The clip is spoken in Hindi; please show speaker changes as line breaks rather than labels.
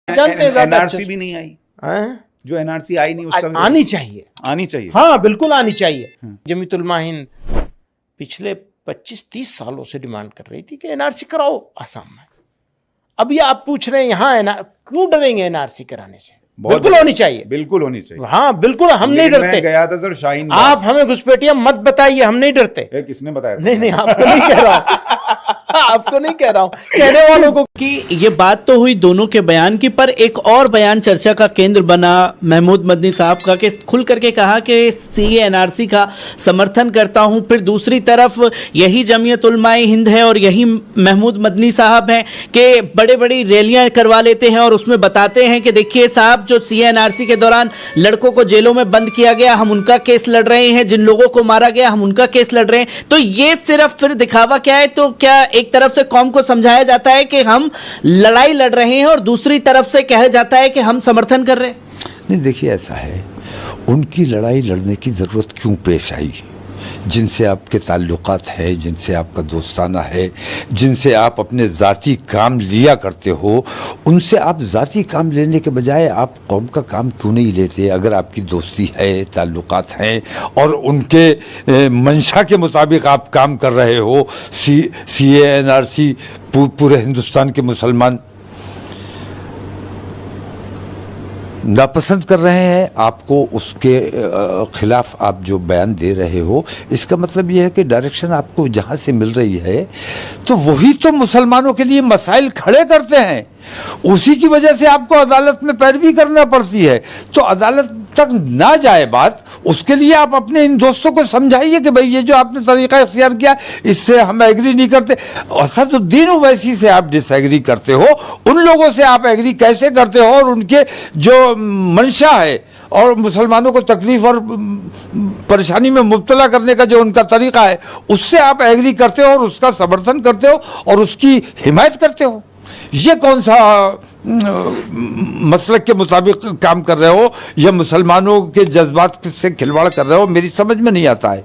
जानते हैं ज्यादा
एनआरसी भी नहीं आई,
हैं?
जो एनआरसी आई नहीं उसका
आनी चाहिए,
आनी चाहिए।
हाँ बिल्कुल आनी चाहिए। जमीयतुल उलमा हिंद पिछले 25-30 सालों से डिमांड कर रही थी कि एनआरसी कराओ आसाम में। अब ये आप पूछ रहे हैं यहाँ क्यों डरेंगे एनआरसी कराने से? बिल्कुल होनी चाहिए,
बिल्कुल होनी चाहिए।
हाँ बिल्कुल, हम नहीं
लेकिन
डरते।
मैं गया था सर शाहीन
आप हमें घुसपैठिया मत बताइए, हम नहीं डरते।
किसने बताया?
नहीं नहीं, आपको नहीं कह रहा हूं आपको नहीं कह रहा हूं, कहने वालों को।
कि ये बात तो हुई दोनों के बयान की, पर एक और बयान चर्चा का केंद्र बना महमूद मदनी साहब का, कि खुल करके कहा कि सीए एनआरसी का समर्थन करता हूं। फिर दूसरी तरफ यही जमीयत उलमाए हिंद है और यही महमूद मदनी साहब हैं कि बड़े बड़ी रैलियां करवा लेते हैं और उसमें बताते हैं कि देखिए साहब, जो सीए एनआरसी के दौरान लड़कों को जेलों में बंद किया गया, हम उनका केस लड़ रहे हैं, जिन लोगों को मारा गया हम उनका केस लड़ रहे हैं। तो ये सिर्फ फिर दिखावा क्या है? तो क्या एक तरफ से कौम को समझाया जाता है कि हम लड़ाई लड़ रहे हैं और दूसरी तरफ से कहा जाता है कि हम समर्थन कर रहे हैं?
नहीं, देखिए ऐसा है, उनकी लड़ाई लड़ने की ज़रूरत क्यों पेश आई? जिनसे आपके ताल्लुकात है, जिनसे आपका दोस्ताना है, जिनसे आप अपने ज़ाती काम लिया करते हो, उनसे आप ज़ाती काम लेने के बजाय आप कौम का काम क्यों नहीं लेते? अगर आपकी दोस्ती है, ताल्लुकात हैं और उनके मंशा के मुताबिक आप काम कर रहे हो, सीए एनआरसी पूरे हिंदुस्तान के मुसलमान नापसंद कर रहे हैं, आपको उसके खिलाफ आप जो बयान दे रहे हो, इसका मतलब यह है कि डायरेक्शन आपको जहाँ से मिल रही है तो वही तो मुसलमानों के लिए मसाइल खड़े करते हैं। उसी की वजह से आपको अदालत में पैरवी करना पड़ती है। तो अदालत तक ना जाए बात, उसके लिए आप अपने इन दोस्तों को समझाइए कि भाई ये जो आपने तरीका इख्तियार किया इससे हम एग्री नहीं करते। असदुद्दीन ओवैसी से आप डिसएग्री करते हो, उन लोगों से आप एग्री कैसे करते हो? और उनके जो मंशा है और मुसलमानों को तकलीफ और परेशानी में मुब्तला करने का जो उनका तरीका है, उससे आप एग्री करते हो और उसका समर्थन करते हो और उसकी हिमायत करते हो। ये कौन सा मसलक के मुताबिक काम कर रहे हो या मुसलमानों के जज्बात से खिलवाड़ कर रहे हो? मेरी समझ में नहीं आता है।